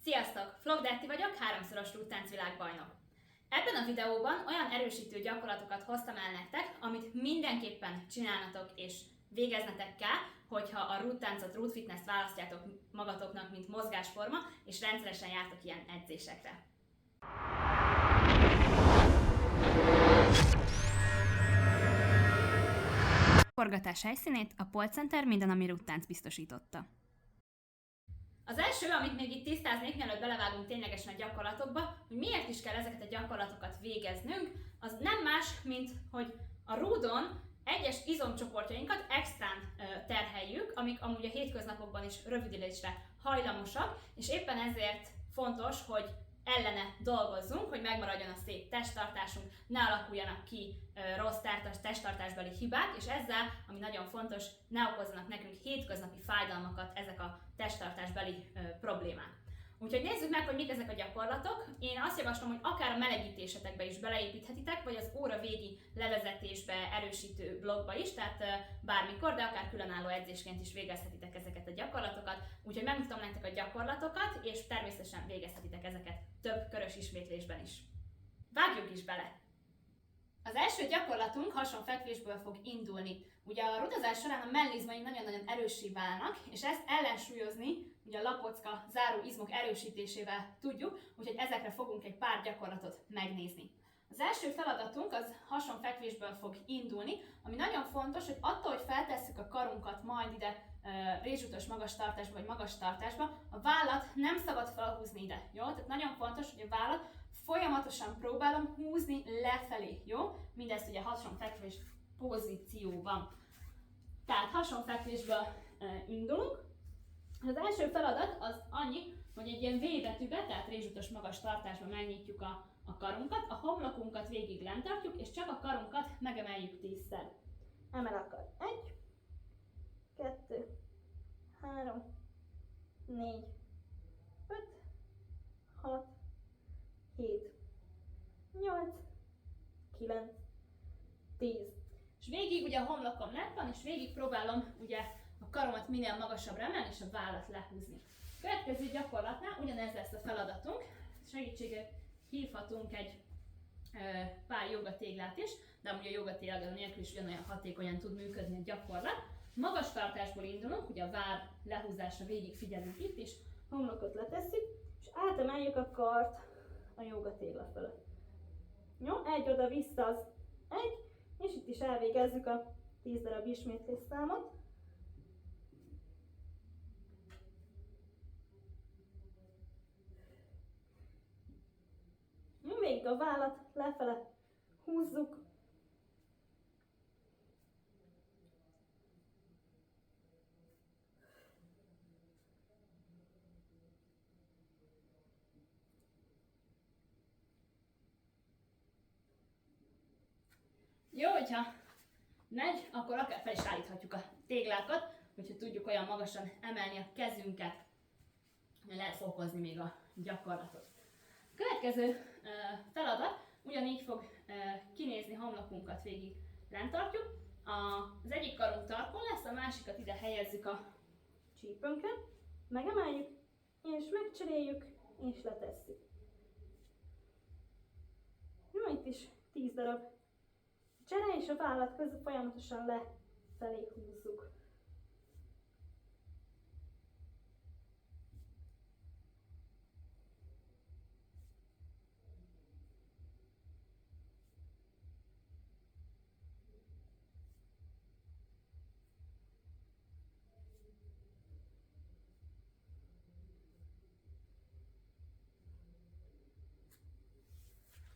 Sziasztok! Flogdetti vagyok, 3-szoros rúdtánc világbajnok. Ebben a videóban olyan erősítő gyakorlatokat hoztam el nektek, amit mindenképpen csinálnatok és végeznetek kell, hogyha a rúdtáncot, rúdfitness-t választjátok magatoknak, mint mozgásforma, és rendszeresen jártok ilyen edzésekre. Forgatás helyszínét a Polt Center Minden, ami rúdtánc biztosította. Az első, amit még itt tisztáznék, mielőtt belevágunk ténylegesen a gyakorlatokba, hogy miért is kell ezeket a gyakorlatokat végeznünk, az nem más, mint hogy a rúdon egyes izomcsoportjainkat extrán terheljük, amik amúgy a hétköznapokban is rövidülésre hajlamosak, és éppen ezért fontos, hogy ellene dolgozzunk, hogy megmaradjon a szép testtartásunk, ne alakuljanak ki rossz testtartásbeli hibák, és ezzel, ami nagyon fontos, ne okozzanak nekünk hétköznapi fájdalmakat ezek a testtartásbeli problémák. Úgyhogy nézzük meg, hogy mik ezek a gyakorlatok. Én azt javaslom, hogy akár a melegítésetekbe is beleépíthetitek, vagy az óra végi levezetésbe, erősítő blokkba is, tehát bármikor, de akár különálló edzésként is végezhetitek ezeket a gyakorlatokat. Úgyhogy megmutatom nektek a gyakorlatokat, és természetesen végezhetitek ezeket több körös ismétlésben is. Vágjuk is bele! Az első gyakorlatunk hasonfekvésből fog indulni. Ugye a rudazás során a mellizmaink nagyon-nagyon erőssé válnak, és ezt ellensúlyozni ugye a lapocka záró izmok erősítésével tudjuk, úgyhogy ezekre fogunk egy pár gyakorlatot megnézni. Az első feladatunk az hasonfekvésből fog indulni, ami nagyon fontos, hogy attól, hogy feltesszük a karunkat majd ide rézsutos magas tartásba vagy magas tartásba, a vállat nem szabad felhúzni ide, jó? Tehát nagyon fontos, hogy a vállat folyamatosan próbálom húzni lefelé, jó? Mindezt ugye hasonfekvés pozícióban. Tehát hasonfekvésből indulunk. Az első feladat az annyi, hogy egy ilyen V betűbe, tehát rézsutos magas tartásba megnyitjuk a karunkat, a homlokunkat végig lent tartjuk, és csak a karunkat megemeljük 10-szer. Emel akkor 1, 2, 3, 4, 5, 6, 7, 8, 9, 10. És végig ugye a homlokom lent van, és végig próbálom ugye a karomat minél magasabbra emelni, és a vállat lehúzni. A következő gyakorlatnál ugyanez lesz a feladatunk. Segítséget hívhatunk egy pár jogatéglát is, de amúgy a jogatégla nélkül is ugyanolyan hatékonyan tud működni a gyakorlat. Magas tartásból indulunk, ugye a váll lehúzásra végig figyelünk itt is, homlokot letesszük, és átemeljük a kart a jogatégla fölött. Jó, egy oda-vissza az egy, és itt is elvégezzük a 10 darab ismétlés számot. Végig a vállat lefele húzzuk. Jó, hogyha megy, akkor akár fel is állíthatjuk a téglákat, hogyha tudjuk olyan magasan emelni a kezünket, lehet fokozni még a gyakorlatot. A következő feladat ugyanígy fog kinézni, homlokunkat végig lent tartjuk. Az egyik karunk tarkon lesz, a másikat ide helyezzük a csípőnkre, megemeljük, és megcseréljük, és letesszük. Jó, itt is 10 darab csere, és a vállat között folyamatosan lefelé húzzuk.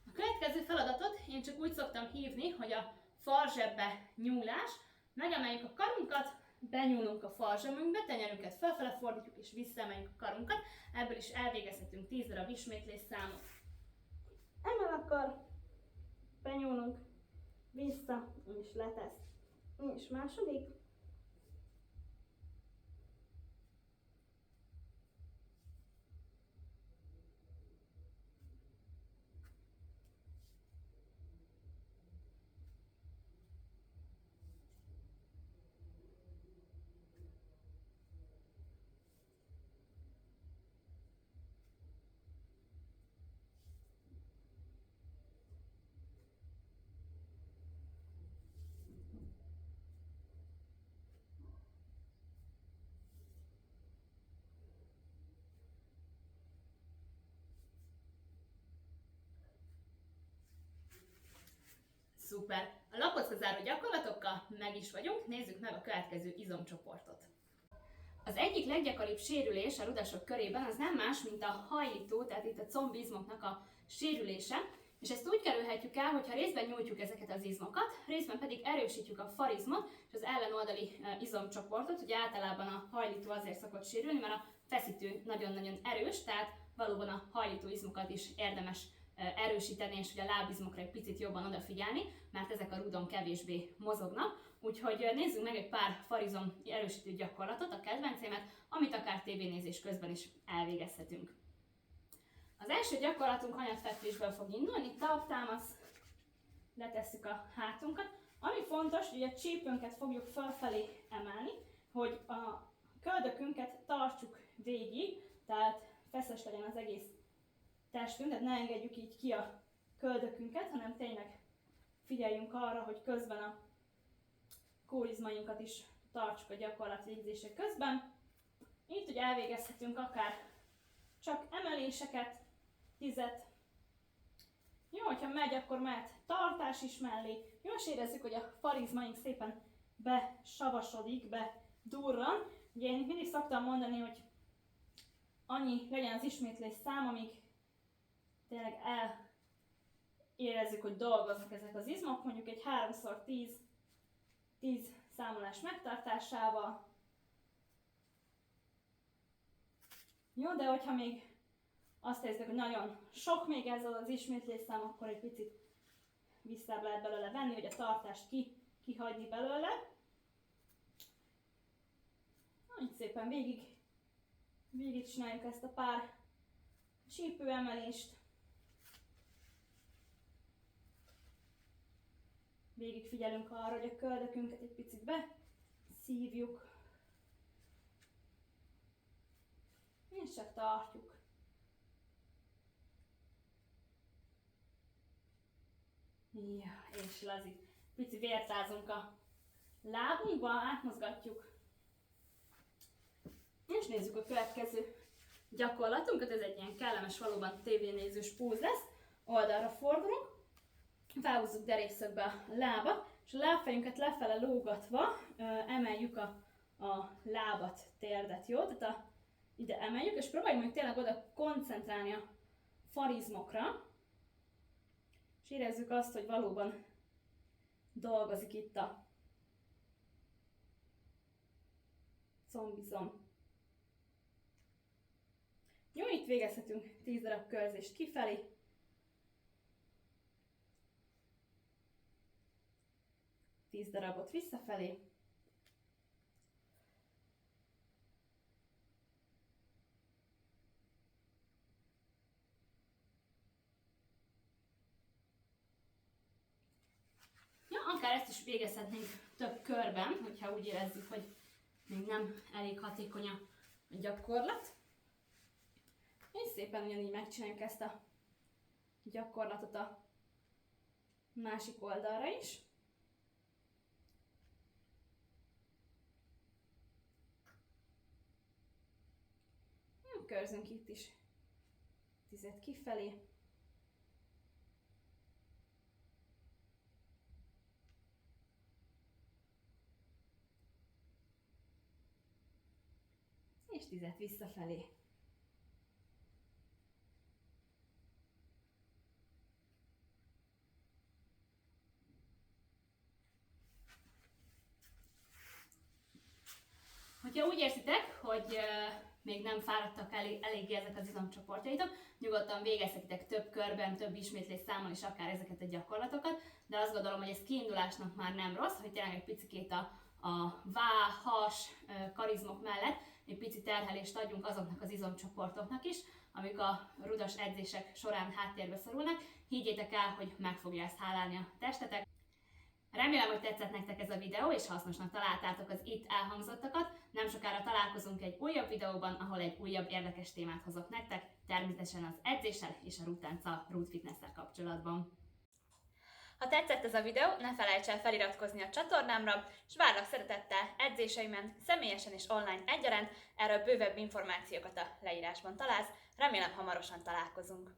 A következő feladatot én csak úgy szoktam hívni, hogy a farzsebbe nyúlás. Megemeljük a karunkat, benyúlunk a farzsebünkbe, tenyerünket felfele fordítjuk és visszaemeljük a karunkat. Ebből is elvégezhetünk 10 darab ismétlés számot. Emel a kar, benyúlunk, vissza és letesz. És második. Szuper! A lapocka záró gyakorlatokkal meg is vagyunk, nézzük meg a következő izomcsoportot. Az egyik leggyakoribb sérülés a rudasok körében az nem más, mint a hajlító, tehát itt a combizmoknak a sérülése, és ezt úgy kerülhetjük el, hogyha részben nyújtjuk ezeket az izmokat, részben pedig erősítjük a farizmot és az ellenoldali izomcsoportot. Ugye általában a hajlító azért szokott sérülni, mert a feszítő nagyon-nagyon erős, tehát valóban a hajlító izmokat is érdemes erősíteni, és ugye a lábizmokra egy picit jobban odafigyelni, mert ezek a rudon kevésbé mozognak. Úgyhogy nézzünk meg egy pár farizom erősítő gyakorlatot, a kedvencémet, amit akár tévénézés közben is elvégezhetünk. Az első gyakorlatunk hanyatfekvésből fog indulni, talptámasz, letesszük a hátunkat. Ami fontos, hogy a csípőnket fogjuk felfelé emelni, hogy a köldökünket tartsuk végig, tehát feszes legyen az egész testünk, tehát ne engedjük így ki a köldökünket, hanem tényleg figyeljünk arra, hogy közben a kórizmainkat is tartsuk a gyakorlat végzése közben. Itt ugye elvégezhetünk akár csak emeléseket, 10-et. Jó, hogyha megy, akkor mehet tartás is mellé. Jó, és érezzük, hogy a farizmaink szépen besavasodik, bedurran. Ugye én mindig szoktam mondani, hogy annyi legyen az ismétlés szám, amíg tényleg érezzük, hogy dolgoznak ezek az izmok, mondjuk egy 3x10 számolás megtartásával. Jó, de hogyha még azt érzik, hogy nagyon sok még ez az ismétlésszám, akkor egy picit visszább lehet belőle venni, hogy a tartást kihagyni belőle. Így szépen végig csináljuk ezt a pár csípőemelést. Végig figyelünk arra, hogy a köldökünket egy picit beszívjuk. És csak tartjuk. Ja, és lazít. Pici vértázunk a lábunkba, átmozgatjuk. És nézzük a következő gyakorlatunkat. Ez egy ilyen kellemes, valóban tévénézős póz lesz. Oldalra fordulunk, felhúzzuk derékszögbe a lábat, és a lábfejünket lefele lógatva emeljük a lábat, térdet, jó? Tehát ide emeljük, és próbáljuk meg tényleg oda koncentrálni a farizmokra, és érezzük azt, hogy valóban dolgozik itt a combizom. Jó, itt végezhetünk 10 darab körzést kifelé. Tíz darabot visszafelé. Ja, akár ezt is végezhetnénk több körben, hogyha úgy érezzük, hogy még nem elég hatékony a gyakorlat. És szépen ugyanígy megcsináljuk ezt a gyakorlatot a másik oldalra is. Körzünk itt is 10-et kifelé. És 10-et visszafelé. Hogyha úgy érzitek, hogy még nem fáradtak eléggé ezek az izomcsoportjaitok, nyugodtan végezhetitek több körben, több ismétlés számmal is akár ezeket a gyakorlatokat, de azt gondolom, hogy ez kiindulásnak már nem rossz, hogy tényleg egy picikét a váll, has, karizmok mellett egy pici terhelést adjunk azoknak az izomcsoportoknak is, amik a rudas edzések során háttérbe szorulnak. Higgyétek el, hogy meg fogja ezt hálálni a testetek. Remélem, hogy tetszett nektek ez a videó, és hasznosnak találtátok az itt elhangzottakat. Nem sokára találkozunk egy újabb videóban, ahol egy újabb érdekes témát hozok nektek, természetesen az edzéssel és a rúdtánccal, rúdfitnesszel kapcsolatban. Ha tetszett ez a videó, ne felejts el feliratkozni a csatornámra, és várlak szeretettel edzéseimen, személyesen és online egyaránt. Erről bővebb információkat a leírásban találsz. Remélem, hamarosan találkozunk.